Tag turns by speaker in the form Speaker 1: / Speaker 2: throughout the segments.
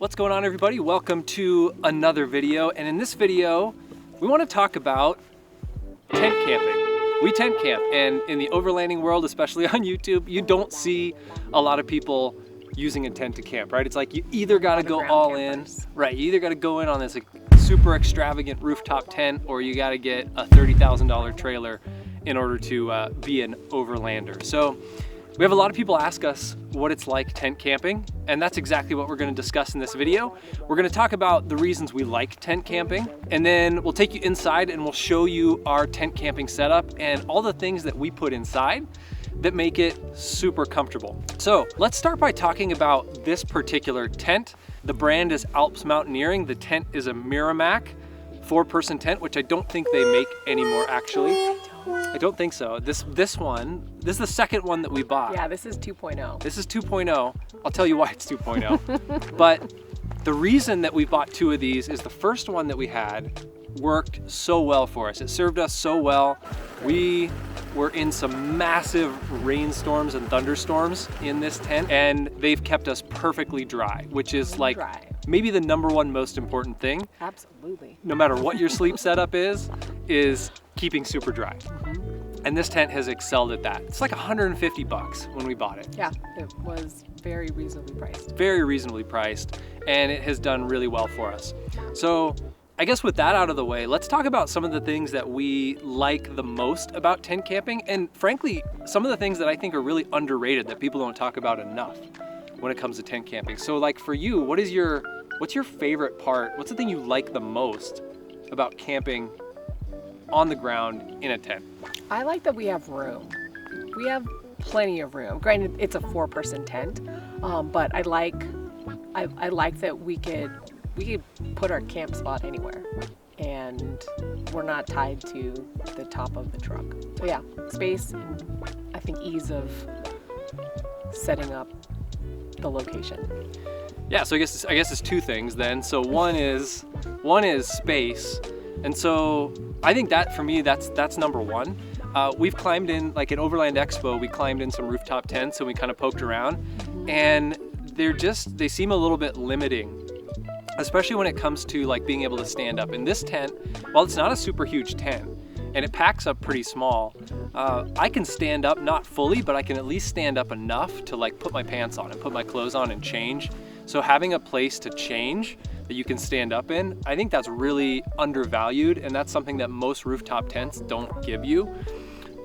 Speaker 1: What's going on, everybody? Welcome to another video, and in this video we want to talk about tent camping. We tent camp, and in the overlanding world, especially on YouTube, you don't see a lot of people using a tent to camp, right? It's like you either got to go all in, right? You either got to go in on this like super extravagant rooftop tent, or you got to get a $30,000 trailer in order to be an overlander. So we have a lot of people ask us what it's like tent camping, and that's exactly what we're going to discuss in this video. We're going to talk about the reasons we like tent camping, and then we'll take you inside and we'll show you our tent camping setup and all the things that we put inside that make it super comfortable. So let's start by talking about this particular tent. The brand is Alps Mountaineering. The tent is a Merrimack 4-person tent, which I don't think they make anymore, actually. I don't think so. This is the second one that we bought.
Speaker 2: Yeah, this is 2.0.
Speaker 1: This is 2.0. I'll tell you why it's 2.0. But the reason that we bought two of these is the first one that we had worked so well for us. It served us so well. We were in some massive rainstorms and thunderstorms in this tent, and they've kept us perfectly dry, which is like maybe the #1 most important thing.
Speaker 2: Absolutely.
Speaker 1: No matter what your sleep setup is keeping super dry. And this tent has excelled at that. It's like 150 bucks when we bought it.
Speaker 2: Yeah, it was very reasonably priced.
Speaker 1: Very reasonably priced, and it has done really well for us. So I guess with that out of the way, let's talk about some of the things that we like the most about tent camping, and frankly, some of the things that I think are really underrated that people don't talk about enough when it comes to tent camping. So like for you, what's your favorite part? What's the thing you like the most about camping on the ground in a tent?
Speaker 2: I like that we have room. We have plenty of room. Granted, it's a 4-person tent, but I like that we could put our camp spot anywhere, and we're not tied to the top of the truck. So yeah, space and I think ease of setting up the location.
Speaker 1: Yeah, so I guess it's two things then. So one is space, and so I think that for me that's #1. We've climbed in, like at Overland Expo, we climbed in some rooftop tents and we kind of poked around, and they seem a little bit limiting, especially when it comes to like being able to stand up. In this tent, while it's not a super huge tent and it packs up pretty small, I can stand up, not fully, but I can at least stand up enough to like put my pants on and put my clothes on and change. So having a place to change that you can stand up in, I think that's really undervalued, and that's something that most rooftop tents don't give you.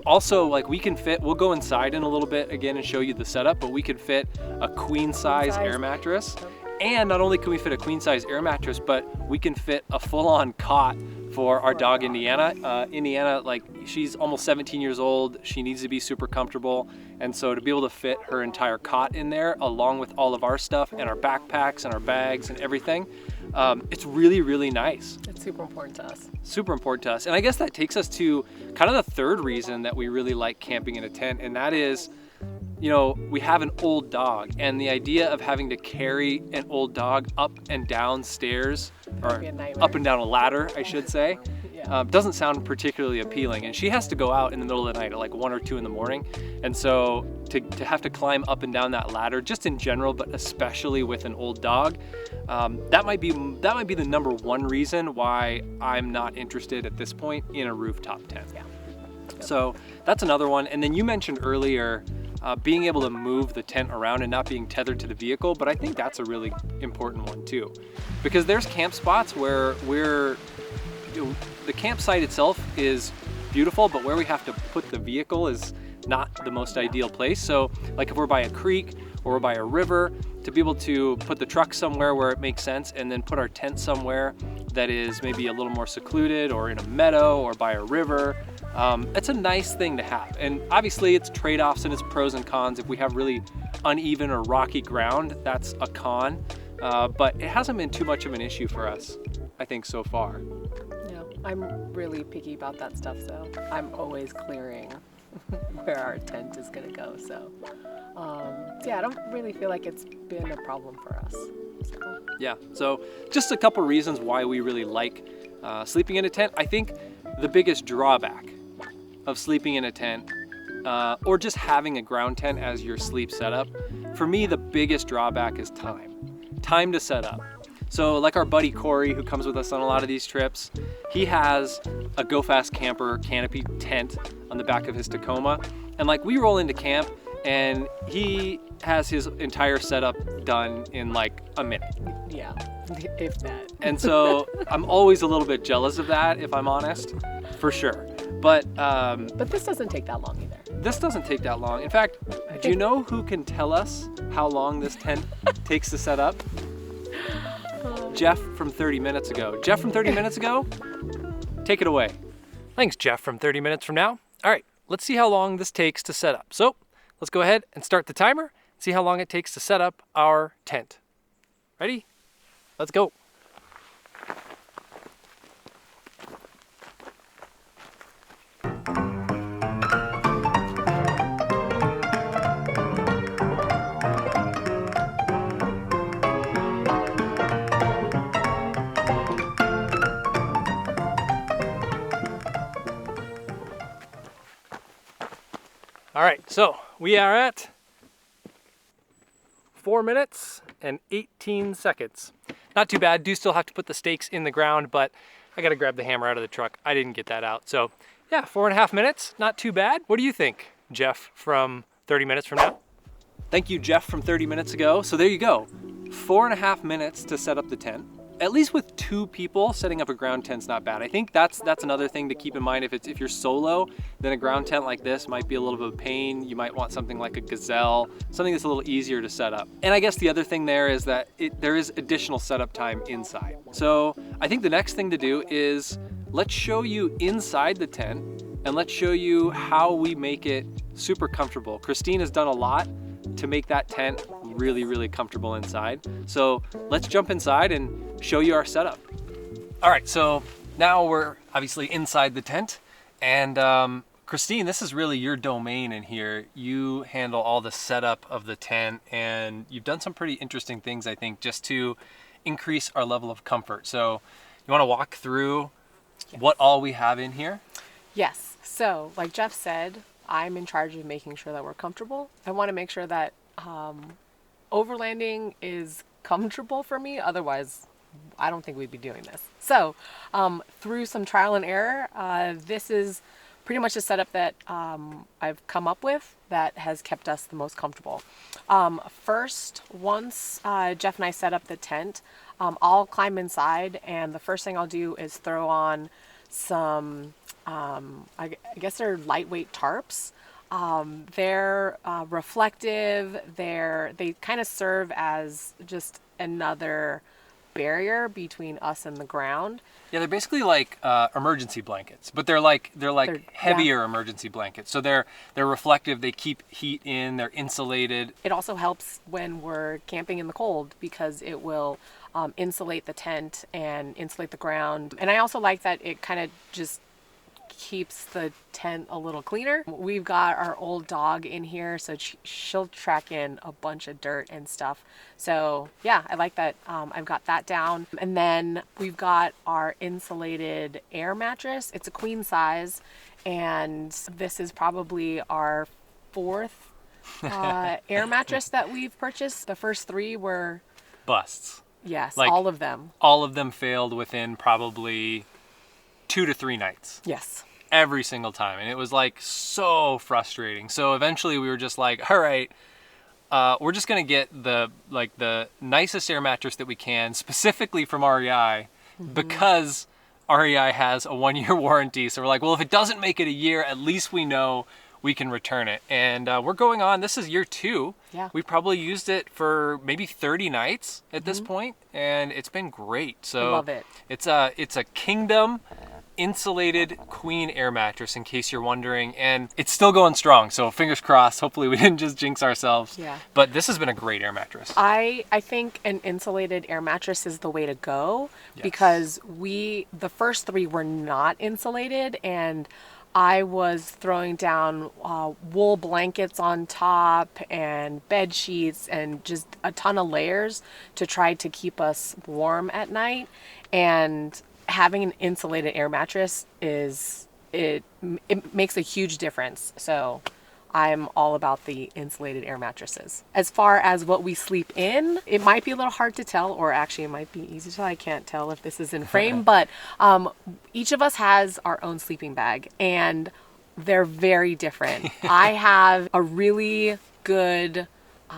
Speaker 1: Also, like we'll go inside in a little bit again and show you the setup, but we could fit a queen size air mattress. And not only can we fit a queen size air mattress, but we can fit a full-on cot for our dog Indiana. Indiana, like, she's almost 17 years old. She needs to be super comfortable. And so to be able to fit her entire cot in there, along with all of our stuff and our backpacks and our bags and everything, it's really, really nice.
Speaker 2: It's super important to us.
Speaker 1: Super important to us. And I guess that takes us to kind of the third reason that we really like camping in a tent, and that is, you know, we have an old dog, and the idea of having to carry an old dog up and down stairs, or up and down a ladder, I should say, doesn't sound particularly appealing. And she has to go out in the middle of the night at like 1 or 2 in the morning. And so to have to climb up and down that ladder, just in general, but especially with an old dog, that might be the #1 reason why I'm not interested at this point in a rooftop tent.
Speaker 2: Yeah.
Speaker 1: So that's another one. And then you mentioned earlier being able to move the tent around and not being tethered to the vehicle, but I think that's a really important one too, because there's camp spots where the campsite itself is beautiful, but where we have to put the vehicle is not the most ideal place. So like if we're by a creek or we're by a river, to be able to put the truck somewhere where it makes sense and then put our tent somewhere that is maybe a little more secluded or in a meadow or by a river, it's a nice thing to have. And obviously it's trade-offs and it's pros and cons. If we have really uneven or rocky ground, that's a con, but it hasn't been too much of an issue for us, I think, so far.
Speaker 2: Yeah, I'm really picky about that stuff, so I'm always clearing where our tent is gonna go. So yeah, I don't really feel like it's been a problem for us. So.
Speaker 1: Yeah, so just a couple reasons why we really like sleeping in a tent. I think the biggest drawback of sleeping in a tent or just having a ground tent as your sleep setup, for me the biggest drawback is time. time to set up. So like our buddy Corey, who comes with us on a lot of these trips, he has a Go Fast Camper canopy tent on the back of his Tacoma. And like we roll into camp and he has his entire setup done in like a minute.
Speaker 2: Yeah, if that.
Speaker 1: And so I'm always a little bit jealous of that, if I'm honest, for sure. But
Speaker 2: this doesn't take that long either.
Speaker 1: This doesn't take that long. In fact, do you know who can tell us how long this tent takes to set up? Jeff from 30 minutes ago. Jeff from 30 minutes ago, take it away. Thanks, Jeff from 30 minutes from now. All right, let's see how long this takes to set up. So let's go ahead and start the timer, see how long it takes to set up our tent. Ready? Let's go. All right, so we are at 4 minutes and 18 seconds. Not too bad. Do still have to put the stakes in the ground, but I got to grab the hammer out of the truck. I didn't get that out. So yeah, 4.5 minutes, not too bad. What do you think, Jeff from 30 minutes from now? Thank you, Jeff from 30 minutes ago. So there you go. 4.5 minutes to set up the tent. At least with 2 people, setting up a ground tent's not bad. I think that's another thing to keep in mind. If you're solo, then a ground tent like this might be a little bit of a pain. You might want something like a Gazelle, something that's a little easier to set up. And I guess the other thing there is that there is additional setup time inside. So I think the next thing to do is let's show you inside the tent and let's show you how we make it super comfortable. Christine has done a lot to make that tent really, really comfortable inside. So let's jump inside and show you our setup. All right, so now we're obviously inside the tent, and Christine, this is really your domain in here. You handle all the setup of the tent, and you've done some pretty interesting things, I think, just to increase our level of comfort. So you wanna walk through what all we have in here?
Speaker 2: Yes, so like Jeff said, I'm in charge of making sure that we're comfortable. I wanna make sure that overlanding is comfortable for me, otherwise I don't think we'd be doing this. So through some trial and error, this is pretty much a setup that I've come up with that has kept us the most comfortable. First, once Jeff and I set up the tent, I'll climb inside, and the first thing I'll do is throw on some, I guess they're lightweight tarps. They're reflective. They kind of serve as just another barrier between us and the ground.
Speaker 1: Yeah, they're basically like emergency blankets, but they're heavier emergency blankets. So they're reflective. They keep heat in. They're insulated.
Speaker 2: It also helps when we're camping in the cold because it will insulate the tent and insulate the ground. And I also like that it kind of just keeps the tent a little cleaner. We've got our old dog in here, so she'll track in a bunch of dirt and stuff. So yeah, I like that. I've got that down. And then we've got our insulated air mattress. It's a queen size, and this is probably our 4th air mattress that we've purchased. The first 3 were
Speaker 1: busts.
Speaker 2: Yes,
Speaker 1: like,
Speaker 2: all of them.
Speaker 1: All of them failed within probably 2 to 3 nights.
Speaker 2: Yes.
Speaker 1: Every single time. And it was like so frustrating. So eventually we were just like, all right, we're just going to get the nicest air mattress that we can, specifically from REI, because REI has a 1-year warranty. So we're like, well, if it doesn't make it a year, at least we know we can return it. And we're going on, this is year 2.
Speaker 2: Yeah.
Speaker 1: We probably used it for maybe 30 nights at this point, and it's been great. So
Speaker 2: I love it.
Speaker 1: It's a Kingdom insulated queen air mattress, in case you're wondering, and it's still going strong, so fingers crossed. Hopefully we didn't just jinx ourselves.
Speaker 2: Yeah.
Speaker 1: But this has been a great air mattress.
Speaker 2: I think an insulated air mattress is the way to go. Yes. Because the first 3 were not insulated, and I was throwing down wool blankets on top and bed sheets and just a ton of layers to try to keep us warm at night. And having an insulated air mattress it makes a huge difference. So I'm all about the insulated air mattresses. As far as what we sleep in, it might be a little hard to tell, or actually it might be easy to tell. I can't tell if this is in frame, but each of us has our own sleeping bag, and they're very different. I have a really good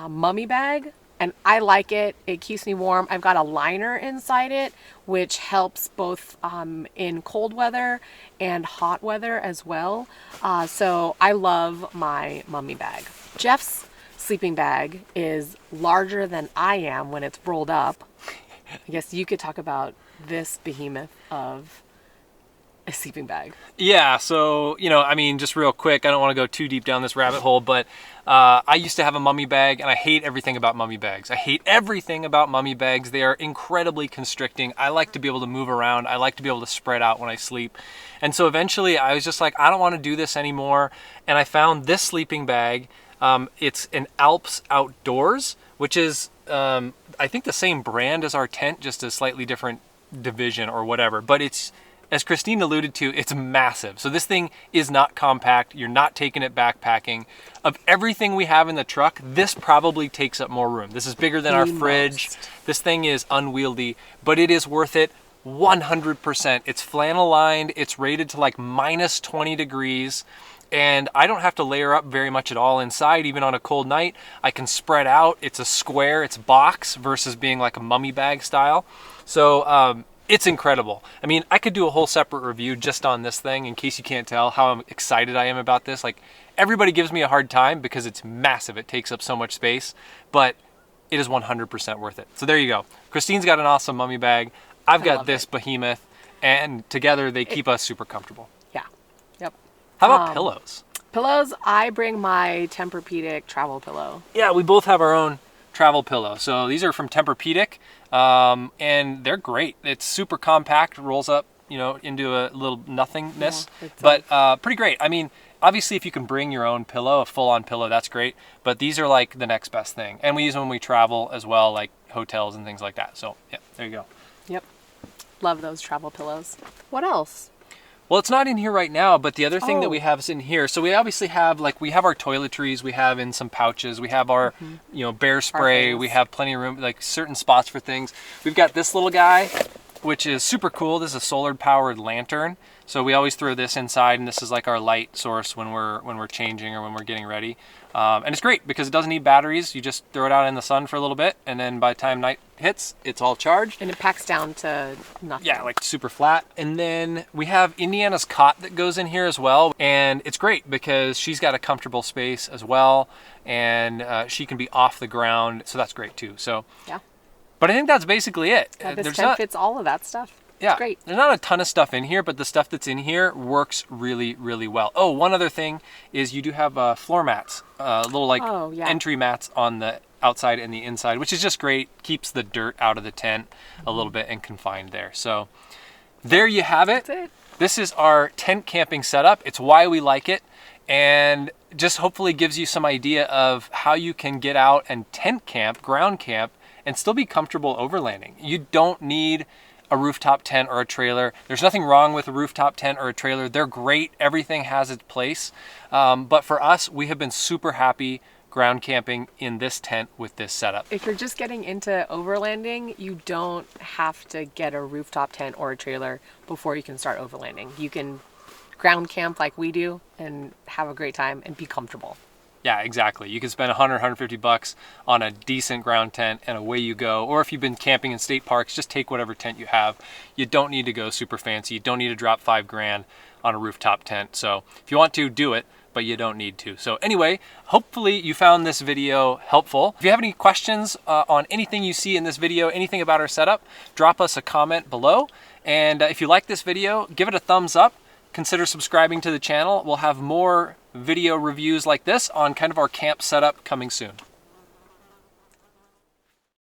Speaker 2: mummy bag, and I like it. It keeps me warm. I've got a liner inside it, which helps both in cold weather and hot weather as well. So I love my mummy bag. Jeff's sleeping bag is larger than I am when it's rolled up. I guess you could talk about this behemoth of a sleeping bag.
Speaker 1: Yeah, so, you know, I mean, just real quick, I don't want to go too deep down this rabbit hole, but I used to have a mummy bag, and I hate everything about mummy bags. I hate everything about mummy bags. They are incredibly constricting. I like to be able to move around. I like to be able to spread out when I sleep. And so eventually I was just like, I don't want to do this anymore. And I found this sleeping bag. It's an Alps Outdoors, which is, I think, the same brand as our tent, just a slightly different division or whatever. But it's, as Christine alluded to, it's massive. So this thing is not compact. You're not taking it backpacking. Of everything we have in the truck, this probably takes up more room. This is bigger than our fridge. This thing is unwieldy, but it is worth it 100%. It's flannel lined. It's rated to like minus 20 degrees. And I don't have to layer up very much at all inside, even on a cold night. I can spread out. It's a square, it's box versus being like a mummy bag style. So, it's incredible. I mean, I could do a whole separate review just on this thing, in case you can't tell how excited I am about this. Like, everybody gives me a hard time because it's massive. It takes up so much space, but it is 100% worth it. So there you go. Christine's got an awesome mummy bag. I've got this behemoth, and together they keep us super comfortable.
Speaker 2: Yeah. Yep.
Speaker 1: How about pillows?
Speaker 2: Pillows, I bring my Tempur-Pedic travel pillow.
Speaker 1: Yeah, we both have our own travel pillow. So these are from Tempur-Pedic, and they're great. It's super compact, rolls up, you know, into a little nothingness, but pretty great. I mean, obviously if you can bring your own pillow, a full-on pillow, that's great, but these are like the next best thing. And we use them when we travel as well, like hotels and things like that. So yeah, there you go.
Speaker 2: Yep. Love those travel pillows. What else?
Speaker 1: Well, it's not in here right now, but the other thing that we have is in here. So we obviously have, like, we have our toiletries, we have in some pouches, we have our, you know, bear spray, we have plenty of room, like certain spots for things. We've got this little guy, which is super cool. This is a solar powered lantern. So we always throw this inside, and this is like our light source when we're changing or when we're getting ready. And it's great because it doesn't need batteries. You just throw it out in the sun for a little bit, and then by the time night hits, it's all charged.
Speaker 2: And it packs down to nothing.
Speaker 1: Yeah, like super flat. And then we have Indiana's cot that goes in here as well. And it's great because she's got a comfortable space as well, and she can be off the ground. So that's great too. So yeah. But I think that's basically it.
Speaker 2: Yeah, this tent fits all of that stuff.
Speaker 1: Yeah,
Speaker 2: it's great.
Speaker 1: There's not a ton of stuff in here, but the stuff that's in here works really, really well. Oh, one other thing is you do have floor mats, little like entry mats on the outside and the inside, which is just great. Keeps the dirt out of the tent a little bit and confined there. So there you have it.
Speaker 2: That's it.
Speaker 1: This is our tent camping setup. It's why we like it, and just hopefully gives you some idea of how you can get out and tent camp, ground camp, and still be comfortable overlanding. You don't need a rooftop tent or a trailer. There's nothing wrong with a rooftop tent or a trailer. They're great. Everything has its place. But for us, we have been super happy ground camping in this tent with this setup.
Speaker 2: If you're just getting into overlanding, you don't have to get a rooftop tent or a trailer before you can start overlanding. You can ground camp like we do and have a great time and be comfortable.
Speaker 1: Yeah, exactly. You can spend $100, $150 on a decent ground tent and away you go. Or if you've been camping in state parks, just take whatever tent you have. You don't need to go super fancy. You don't need to drop $5,000 on a rooftop tent. So if you want to, do it, but you don't need to. So anyway, hopefully you found this video helpful. If you have any questions on anything you see in this video, anything about our setup, drop us a comment below. And if you like this video, give it a thumbs up. Consider subscribing to the channel. We'll have more video reviews like this on kind of our camp setup coming soon.